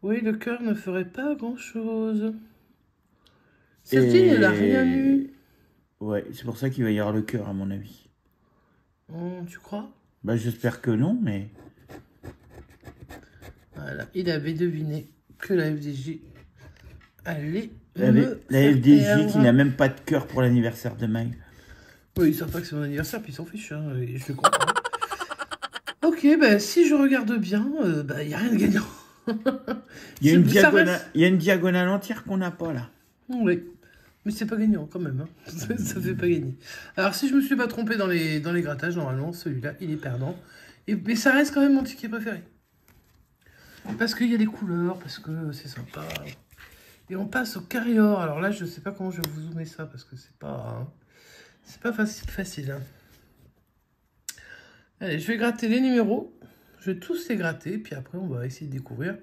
Oui, le cœur ne ferait pas grand-chose. Celle-ci, elle a rien eu. Ouais, c'est pour ça qu'il va y avoir le cœur, à mon avis. Tu crois? Bah, j'espère que non, mais... Voilà, il avait deviné que la FDJ allait La faire FDJ qui perdre. n'a même pas de cœur pour l'anniversaire de Mag. Oui, ils savent pas que c'est mon anniversaire, puis ils s'en fichent, hein, et je le comprends. Ok, bah, si je regarde bien, bah, il n'y a rien de gagnant. Il y a Ça reste- une diagonale entière qu'on n'a pas, là. Oui, mais c'est pas gagnant quand même, hein. Ça fait pas gagner. Alors, si je me suis pas trompé dans les grattages, normalement, celui-là, il est perdant. Mais ça reste quand même mon ticket préféré. Parce qu'il y a des couleurs, parce que c'est sympa. Et on passe au carré-or. Alors là, je sais pas comment je vais vous zoomer ça, parce que c'est pas facile. Hein. Allez, je vais gratter les numéros. Je vais tous les gratter, puis après, on va essayer de découvrir.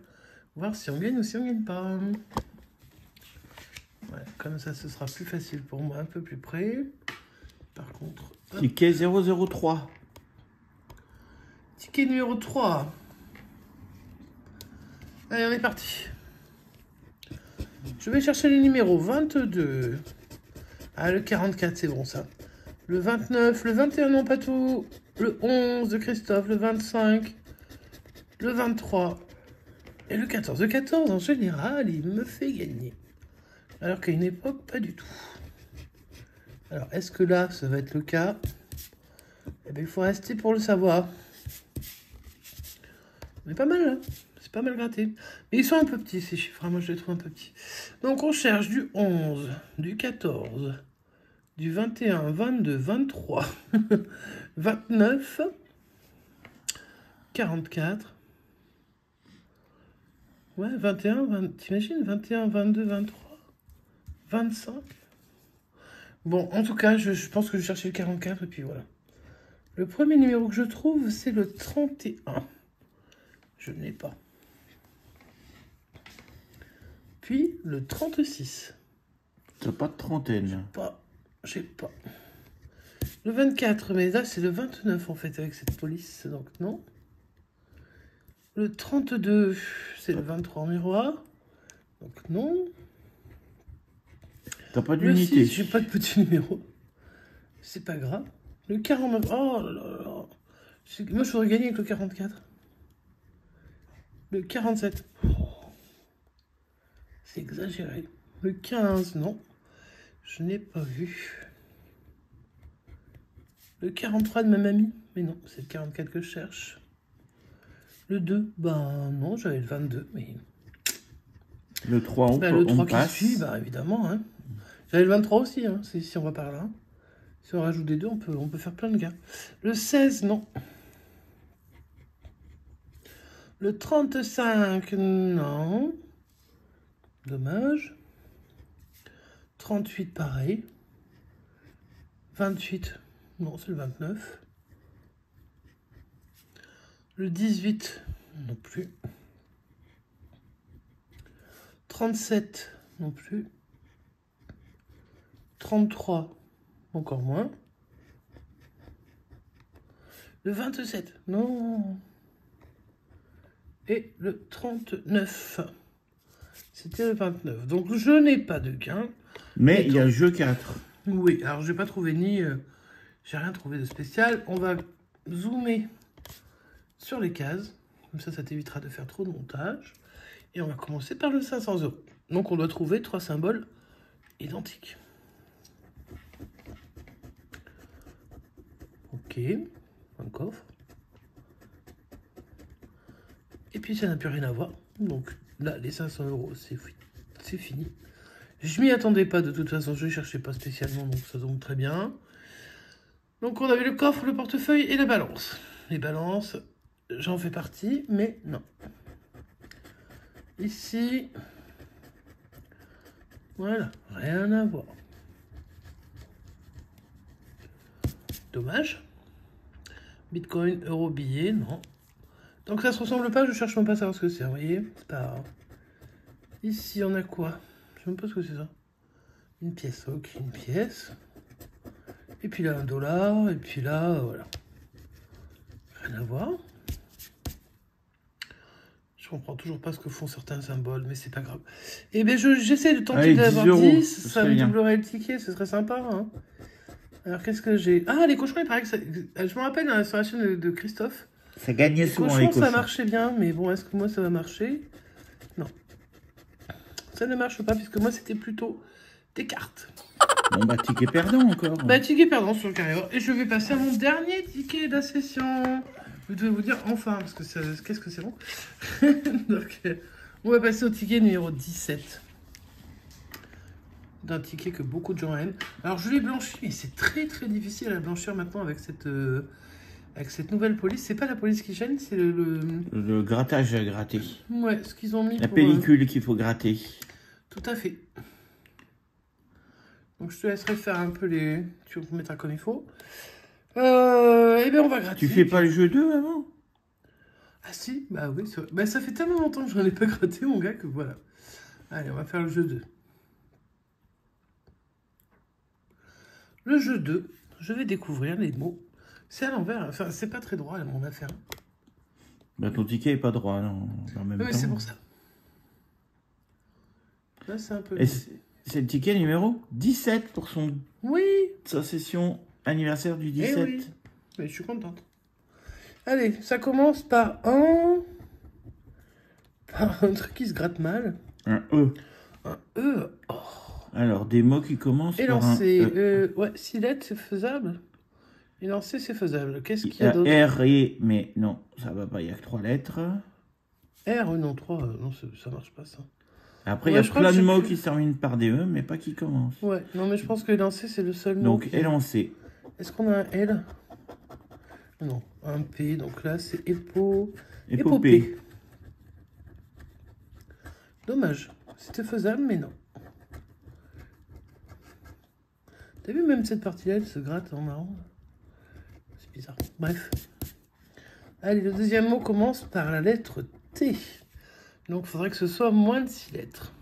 Voir si on gagne ou si on gagne pas. Ouais, comme ça, ce sera plus facile pour moi, un peu plus près. Par contre... hop. Ticket 003. Ticket numéro 3. Allez, on est parti. Je vais chercher le numéro 22. Ah, le 44, c'est bon, ça. Le 29, le 21, non, pas tout. Le 11 de Christophe, le 25, le 23 et le 14. Le 14, en général, il me fait gagner. Alors qu'à une époque, pas du tout. Alors, est-ce que là, ça va être le cas? Eh bien, il faut rester pour le savoir. On est pas mal, là. C'est pas mal gratté. Mais ils sont un peu petits, ces chiffres. Moi, je les trouve un peu petits. Donc, on cherche du 11, du 14, du 21, 22, 23, 29, 44. Ouais, 21, 20, t'imagines 21, 22, 23, 25. Bon, en tout cas, je pense que je cherchais le 44 et puis voilà. Le premier numéro que je trouve, c'est le 31. Je ne l'ai pas. Puis le 36. T'as pas de trentaine. J'ai pas. Le 24, mais là c'est le 29 en fait avec cette police, donc non. Le 32, c'est le 23 en miroir, donc non. T'as pas Le d'unité. 6, j'ai pas de petit numéro. C'est pas grave. Le 49, oh là là là. Moi je pourrais gagner avec le 44. Le 47. Oh, c'est exagéré. Le 15, non. Je n'ai pas vu. Le 43 de ma mamie. Mais non, c'est le 44 que je cherche. Le 2, ben non, j'avais le 22, mais... Le 3, on, le 3 on qui passe. suit, bah évidemment. Hein. J'avais le 23 aussi, hein, si on va par là. Si on rajoute des deux, on peut faire plein de gars. Le 16, non. Le 35, non. Dommage. 38, pareil. 28, non, c'est le 29. Le 18, non plus. 37, non plus. 33, encore moins. Le 27, non. Et le 39, c'était le 29. Donc je n'ai pas de gain. Mais il y a le jeu 4. Oui, alors je n'ai pas trouvé j'ai rien trouvé de spécial. On va zoomer sur les cases. Comme ça t'évitera de faire trop de montage. Et on va commencer par le 500 €. Donc on doit trouver 3 symboles identiques. Ok, un coffre. Et puis ça n'a plus rien à voir. Donc là, les 500 €, c'est fini. Je m'y attendais pas de toute façon, je ne cherchais pas spécialement, donc ça tombe très bien. Donc on avait le coffre, le portefeuille et la balance. Les balances, j'en fais partie, mais non. Ici, voilà, rien à voir. Dommage. Bitcoin, euro, billet, non. Donc ça se ressemble pas, je cherche même pas à savoir ce que c'est, vous voyez. C'est pas grave. Ici, on a quoi? Je sais même pas ce que c'est ça. Une pièce, ok, une pièce. Et puis là, $1. Et puis là, voilà. Rien à voir. Je comprends toujours pas ce que font certains symboles, mais c'est pas grave. Et bien, j'essaie de tenter Allez, d'avoir 10 €, 10. ce Ça serait me bien. doublerait le ticket, ce serait sympa. Hein. Alors, qu'est-ce que j'ai? Ah, les cochons, il paraît que ça... Je me rappelle sur la chaîne de Christophe. Ça gagnait Les souvent, les cochons, ça cochons. marchait bien, mais bon, est-ce que moi, ça va marcher? Non. Ça ne marche pas, puisque moi, c'était plutôt des cartes. Bon, bah, ticket perdant encore. Bah, ticket perdant sur le carrière. Et je vais passer à mon dernier ticket de la session. Je devais vous dire enfin, parce que qu'est-ce que c'est long. Donc, on va passer au ticket numéro 17. D'un ticket que beaucoup de gens aiment. Alors, je l'ai blanchi, mais c'est très très difficile à blanchir maintenant avec cette nouvelle police. C'est pas la police qui gêne, c'est Le grattage à gratter. Ouais, ce qu'ils ont mis La pour... pellicule qu'il faut gratter. Tout à fait. Donc, je te laisserai faire un peu les... Tu remettras comme il faut. Eh bien, on va gratter. Tu fais pas le jeu 2 avant? Ah si, bah oui, bah, ça fait tellement longtemps que j'en ai pas gratté, mon gars, que voilà. Allez, on va faire le jeu 2. Le jeu 2, je vais découvrir les mots. C'est à l'envers, enfin, c'est pas très droit, mon affaire. Bah, ton ticket est pas droit, non, en même Oui, temps. c'est pour ça. Là, c'est un peu... Et c'est le ticket numéro 17 pour Oui, sa session anniversaire du eh 17. oui. Mais je suis contente. Allez, ça commence par un truc qui se gratte mal. Un E. Un E. Oh. Alors, des mots qui commencent par un Élancer. E. Ouais, 6 lettres, c'est faisable. Élancer, c'est faisable. Qu'est-ce Il qu'il y a d'autre? R, E, mais non, ça va pas, il y a que 3 lettres. R, non, 3, non, ça marche pas, ça. Après, Ouais, il je y a crois plein que de je sais mots plus. qui se terminent par des E, mais pas qui commencent. Ouais, non, mais je pense que élancer, c'est le seul mot. Donc, qui- élancer. Est-ce qu'on a un L? Non, un P, donc là, c'est Épopée. Dommage. C'était faisable, mais non. T'as vu, même cette partie-là, elle se gratte en marron. C'est bizarre. Bref. Allez, le deuxième mot commence par la lettre T. Donc, il faudrait que ce soit moins de 6 lettres.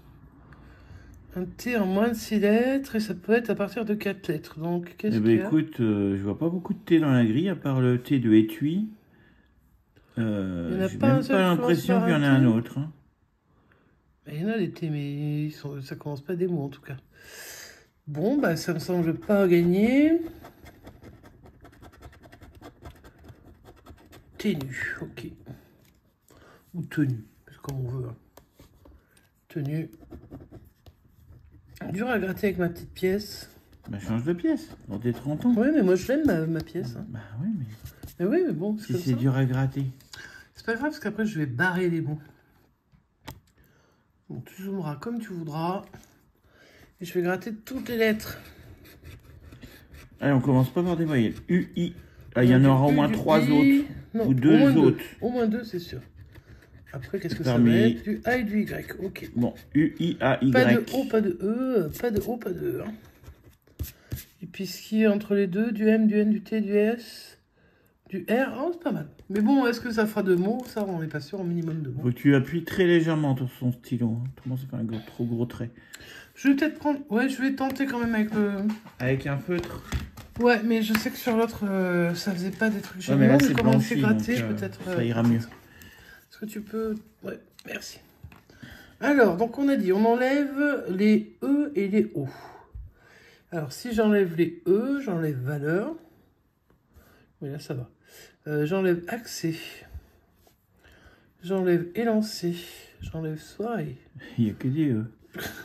Un T en moins de 6 lettres, et ça peut être à partir de 4 lettres. Donc, qu'est-ce Eh qu'il y ben a? écoute, je vois pas beaucoup de thé dans la grille, à part le thé de étui. Il y en a J'ai pas un même seul pas qui l'impression commence qu'il y en par a un un T? autre. Hein. Il y en a des T, mais ça commence pas des mots, en tout cas. Bon, bah, ça me semble pas gagner. Ténu, ok. Ou tenue, c'est comme on veut. Hein. Tenue. Dur à gratter avec ma petite pièce. Bah change de pièce, dans tes 30 ans. Ouais, mais moi je l'aime ma pièce. Hein. Bah oui, mais Mais oui, mais bon, c'est si comme c'est ça. dur à gratter. C'est pas grave, parce qu'après je vais barrer les mots. Bon, tu zoomeras comme tu voudras. Et je vais gratter toutes les lettres. Allez, on commence pas par des voyelles. U, I. Ah, il y en aura au moins 3 autres. Non, Ou 2 autres. Au moins 2, c'est sûr. Après, qu'est-ce que ça Parmi- va être? Du A et du Y, ok. Bon, U, I, A, Y. Pas de O, pas de E, pas de O, pas de E. Hein. Et puis ce qui est entre les deux, du M, du N, du T, du S, du R, oh, c'est pas mal. Mais bon, est-ce que ça fera 2 mots? Ça, on n'est pas sûr, au minimum 2 mots. Faut que tu appuies très légèrement sur son stylo. Hein. Autrement, ça fait un trop gros trait. Je vais peut-être prendre... Ouais, je vais tenter quand même avec le... Avec un feutre. Ouais, mais je sais que sur l'autre, ça faisait pas des trucs Ouais, mais là, géniaux. c'est Mais comment c'est blanchi, gratté, donc, peut-être... ça ira mieux. Est-ce que tu peux... Ouais, merci. Alors, donc on a dit, on enlève les E et les O. Alors, si j'enlève les E, j'enlève valeur. Oui, là, ça va. J'enlève accès. J'enlève élancé. J'enlève soirée. Il n'y a que des E.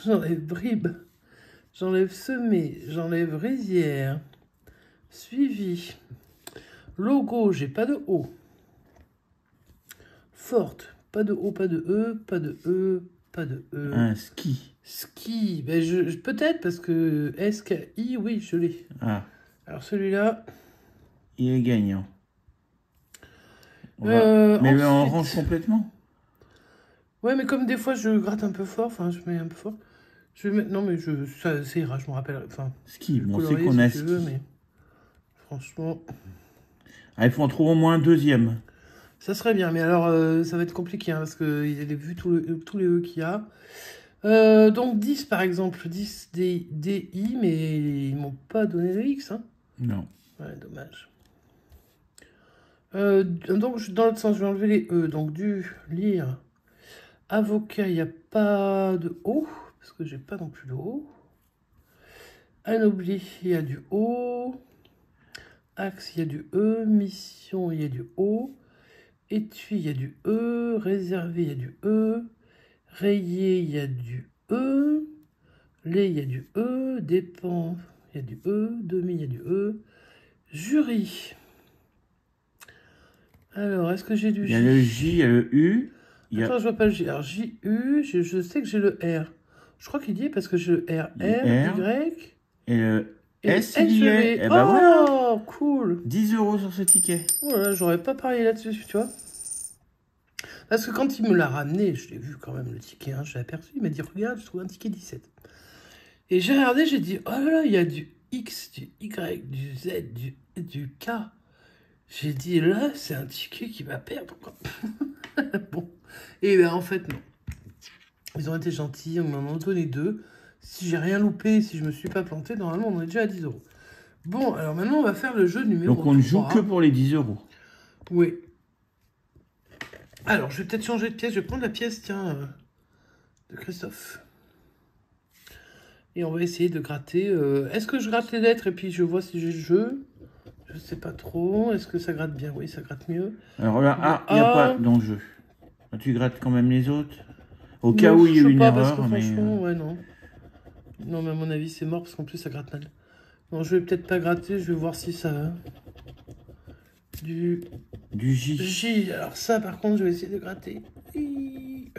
J'enlève bribe. J'enlève semé. J'enlève rizière. Suivi. Logo, j'ai pas de O. Forte, pas de O, pas de E, pas de E, pas de E. Un ski. Ski, ben peut-être parce que S-K-I, oui, je l'ai. Ah, Alors celui-là. il est gagnant. Mais on Ensuite- range complètement. Ouais, mais comme des fois je gratte un peu fort, enfin je mets un peu fort. Je vais mettre. Non, mais ça ira, je me rappelle. Enfin, Ski, bon, c'est colorier qu'on si a tu ski. veux, mais franchement, Ah, il faut en trouver au moins un deuxième. ça serait bien. Mais alors, ça va être compliqué hein, parce qu'il a vu tous les E qu'il y a. Donc 10 par exemple, 10 DI, mais ils m'ont pas donné de X. Hein. Non. Ouais, dommage. Donc dans l'autre sens, je vais enlever les E. Donc du lire. Avocat, il n'y a pas de O, parce que j'ai pas non plus de O. Anobli, il y a du O. Axe, il y a du E. Mission, il y a du O. Étui, il y a du E. Réservé, il y a du E. Rayé, il y a du E. Lait, il y a du E. Dépense, il y a du E. Demi, il y a du E. Jury. Alors, est-ce que j'ai du Il y a J? le J, il y a le U. Attends, je vois pas le J. Alors, J-U, je sais que j'ai le R. Je crois qu'il y est parce que j'ai le R. R, Y. Et le Et S, il y est. SGV. Et ben voilà. Oh, cool. 10 € sur ce ticket. Oh là là, j'aurais pas parié là-dessus, tu vois. Parce que quand il me l'a ramené, je l'ai vu quand même le ticket, hein, je l'ai aperçu. Il m'a dit, regarde, je trouve un ticket 17. Et j'ai regardé, j'ai dit, oh là là, il y a du X, du Y, du Z, du K. J'ai dit, là, c'est un ticket qui va perdre, quoi. Bon. Et ben en fait, non. Ils ont été gentils, on m'en a donné 2. Si j'ai rien loupé, si je me suis pas planté, normalement, on est déjà à 10 €. Bon, alors maintenant, on va faire le jeu numéro 3. Donc on ne joue que pour les 10 €. Oui. Alors, je vais peut-être changer de pièce. Je vais prendre la pièce, tiens, de Christophe. Et on va essayer de gratter. Est-ce que je gratte les lettres et puis je vois si j'ai le jeu? Je sais pas trop. Est-ce que ça gratte bien? Oui, ça gratte mieux. Alors là, il n'y a pas dans le jeu. Tu grattes quand même les autres? Au cas où il y a je sais une pas, erreur. parce que Mais... franchement, ouais, non. Non, mais à mon avis, c'est mort parce qu'en plus, ça gratte mal. Non, je vais peut-être pas gratter. Je vais voir si ça va. Du Du J. J. Alors ça, par contre, je vais essayer de gratter. Hi.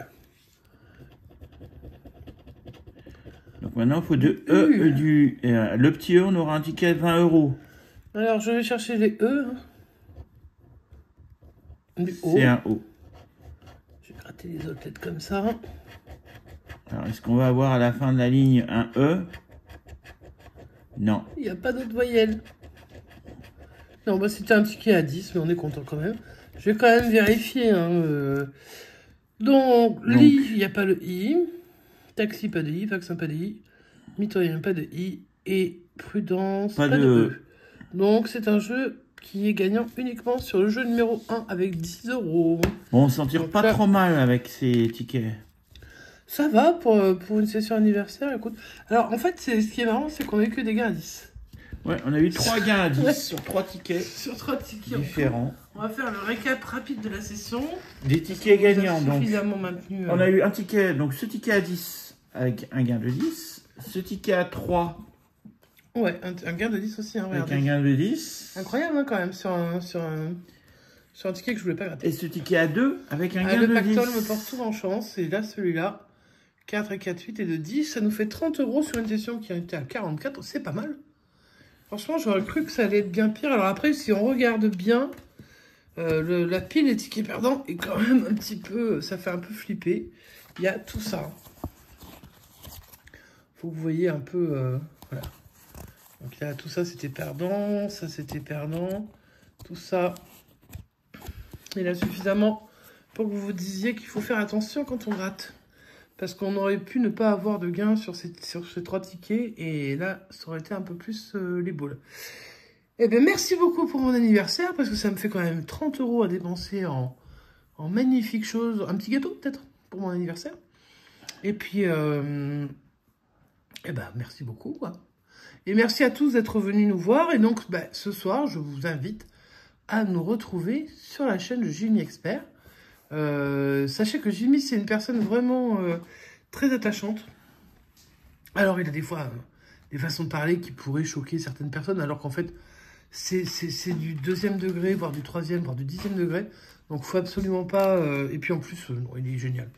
Donc maintenant, il faut de E, du... le petit E, on aura un ticket de 20 €. Alors, je vais chercher les E. Du O. C'est un O. Je vais gratter les autres lettres comme ça. Alors, est-ce qu'on va avoir à la fin de la ligne un E? Non. Il n'y a pas d'autres voyelles. Non, bah c'était un ticket à 10, mais on est content quand même. Je vais quand même vérifier. Hein, Donc, lit, il n'y a pas le I. Taxi, pas de I. Vaccin, pas de I. Mitoyen, pas de I. Et prudence, Pas pas de de E. E. Donc, c'est un jeu qui est gagnant uniquement sur le jeu numéro 1 avec 10 €. Bon, on s'en tire Donc pas là- trop mal avec ces tickets. Ça va pour une session anniversaire, écoute. Alors, en fait, ce qui est marrant, c'est qu'on a eu que des gains à 10. Ouais, on a eu 3 gains à 10 Ouais. sur 3 tickets Sur 3 tickets. différents. On va faire le récap rapide de la session. Des tickets On vous a gagnants, donc. suffisamment maintenu. On a eu un ticket, donc ce ticket à 10 avec un gain de 10. Ce ticket à 3 Ouais, un gain de 10 aussi, hein, avec regardez. un gain de 10. Incroyable, hein, quand même, sur un ticket que je voulais pas gratter. Et ce ticket à 2 avec un gain Le de 10. pactole me porte tout en chance. Et là, celui-là, 4 et 4, 8 et de 10, ça nous fait 30 € sur une session qui était à 44. C'est pas mal. Franchement, j'aurais cru que ça allait être bien pire. Alors après, si on regarde bien, la pile des tickets perdants est quand même un petit peu... Ça fait un peu flipper. Il y a tout ça. Faut que vous voyez un peu... voilà. Donc là, tout ça, c'était perdant. Ça, c'était perdant. Tout ça. Il y a suffisamment pour que vous vous disiez qu'il faut faire attention quand on gratte. Parce qu'on aurait pu ne pas avoir de gain sur ces 3 tickets. Et là, ça aurait été un peu plus les boules. Eh bien, merci beaucoup pour mon anniversaire. Parce que ça me fait quand même 30 € à dépenser en magnifiques choses. Un petit gâteau, peut-être, pour mon anniversaire. Et puis, eh ben, merci beaucoup, quoi. Et merci à tous d'être venus nous voir. Et donc, bah, ce soir, je vous invite à nous retrouver sur la chaîne de Jimmy Expert. Sachez que Jimmy, c'est une personne vraiment très attachante. Alors, il a des fois des façons de parler qui pourraient choquer certaines personnes, alors qu'en fait, c'est du 2e degré, voire du 3e, voire du 10e degré. Donc, faut absolument pas... et puis, en plus, non, il est génial.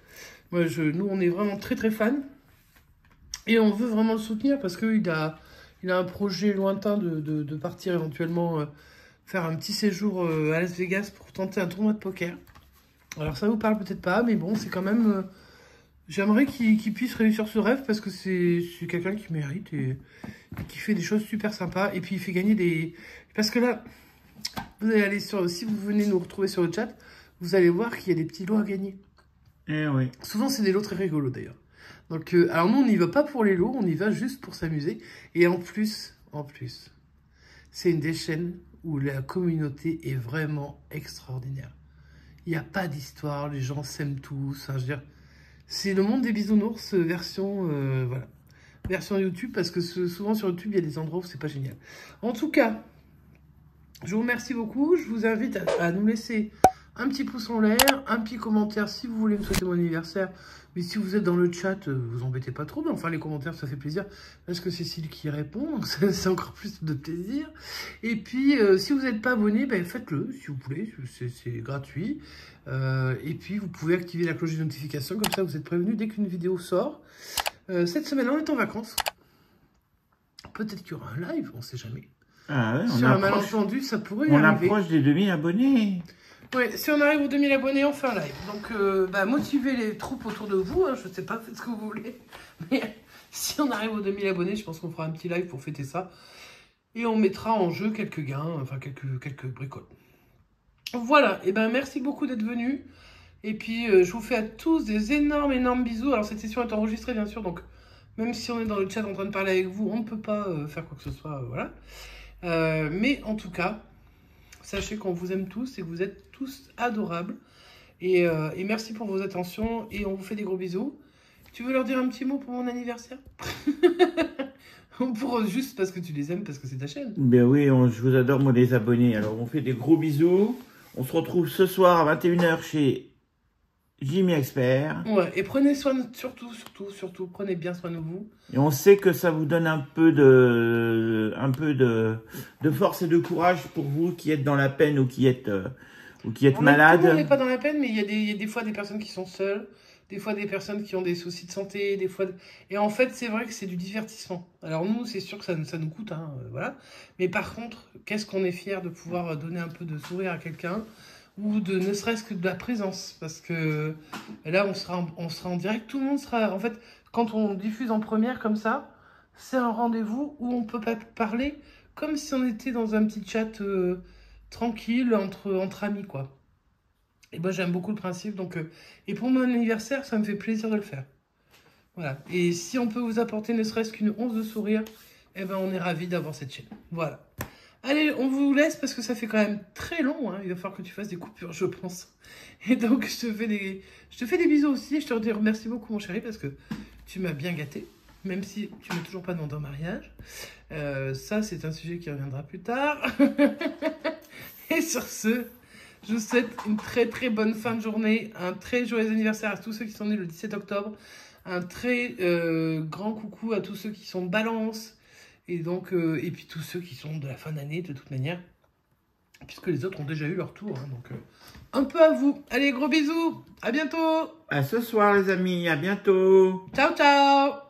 Moi, nous, on est vraiment très, très fans. Et on veut vraiment le soutenir parce qu'il a un projet lointain de partir éventuellement faire un petit séjour à Las Vegas pour tenter un tournoi de poker. Alors ça vous parle peut-être pas, mais bon, c'est quand même... j'aimerais qu'il puisse réussir ce rêve parce que c'est quelqu'un qui mérite et qui fait des choses super sympas. Et puis il fait gagner des... Parce que là, vous allez aller sur... Si vous venez nous retrouver sur le chat, vous allez voir qu'il y a des petits lots à gagner. Eh oui. Souvent, c'est des lots très rigolos d'ailleurs. Donc, alors nous, on n'y va pas pour les lots, on y va juste pour s'amuser. Et en plus, c'est une des chaînes où la communauté est vraiment extraordinaire. Il n'y a pas d'histoire, les gens s'aiment tous. Hein, je veux dire, c'est le monde des bisounours version, voilà, version YouTube, parce que souvent sur YouTube, il y a des endroits où c'est pas génial. En tout cas, Je vous remercie beaucoup. Je vous invite à nous laisser un petit pouce en l'air, un petit commentaire si vous voulez me souhaiter mon anniversaire. Mais si vous êtes dans le chat, vous embêtez pas trop. Mais enfin, les commentaires, ça fait plaisir. Parce que c'est Cécile qui répond. Donc, c'est encore plus de plaisir. Et puis, si vous n'êtes pas abonné, ben, faites-le, si vous voulez. C'est gratuit. Et puis, vous pouvez activer la cloche de notification. Comme ça, vous êtes prévenu dès qu'une vidéo sort. Cette semaine, on est en vacances. Peut-être qu'il y aura un live, on ne sait jamais. Ah ouais, Sur un malentendu, ça pourrait on arriver. approche des 2000 abonnés. Ouais, si on arrive aux 2000 abonnés, on fait un live. Donc, motivez les troupes autour de vous. Hein, je sais pas, faites ce que vous voulez. Mais si on arrive aux 2000 abonnés, je pense qu'on fera un petit live pour fêter ça. Et on mettra en jeu quelques gains, enfin quelques bricoles. Voilà, et ben merci beaucoup d'être venus. Et puis, je vous fais à tous des énormes bisous. Alors, cette session est enregistrée, bien sûr. Donc, même si on est dans le chat en train de parler avec vous, on ne peut pas faire quoi que ce soit. Voilà. Mais en tout cas... Sachez qu'on vous aime tous et que vous êtes tous adorables. Et merci pour vos attentions. Et on vous fait des gros bisous. Tu veux leur dire un petit mot pour mon anniversaire? Juste parce que tu les aimes, parce que c'est ta chaîne. Ben oui, je vous adore, moi, les abonnés. Alors, on fait des gros bisous. On se retrouve ce soir à 21 h chez Jimmy Expert. Ouais, et prenez soin, surtout, prenez bien soin de vous. Et on sait que ça vous donne un peu de force et de courage pour vous qui êtes dans la peine ou qui êtes malade. Tout le monde n'est pas dans la peine, mais il y a des fois des personnes qui sont seules, des fois des personnes qui ont des soucis de santé, des fois... Et en fait, c'est vrai que c'est du divertissement. Alors nous, c'est sûr que ça nous coûte, hein, voilà. Mais par contre, qu'est-ce qu'on est fiers de pouvoir donner un peu de sourire à quelqu'un, ou de ne serait-ce que de la présence, parce que là, on sera en direct, tout le monde sera... En fait, quand on diffuse en première comme ça, c'est un rendez-vous où on peut parler comme si on était dans un petit chat tranquille entre amis, quoi. Et moi, j'aime beaucoup le principe, donc... et pour mon anniversaire, ça me fait plaisir de le faire. Voilà. Et si on peut vous apporter ne serait-ce qu'une once de sourire, eh ben, on est ravis d'avoir cette chaîne. Voilà. Allez, on vous laisse parce que ça fait quand même très long. Hein. Il va falloir que tu fasses des coupures, je pense. Et donc, je te fais des bisous aussi. Je te remercie beaucoup, mon chéri, parce que tu m'as bien gâté. Même si tu ne m'as toujours pas demandé en mariage. Ça, c'est un sujet qui reviendra plus tard. Et sur ce, je vous souhaite une très bonne fin de journée. Un très joyeux anniversaire à tous ceux qui sont nés le 17 octobre. Un très grand coucou à tous ceux qui sont balance. Et donc, et puis tous ceux qui sont de la fin d'année, de toute manière, puisque les autres ont déjà eu leur tour. Hein, donc, un peu à vous. Allez, gros bisous. À bientôt. À ce soir, les amis. À bientôt. Ciao, ciao.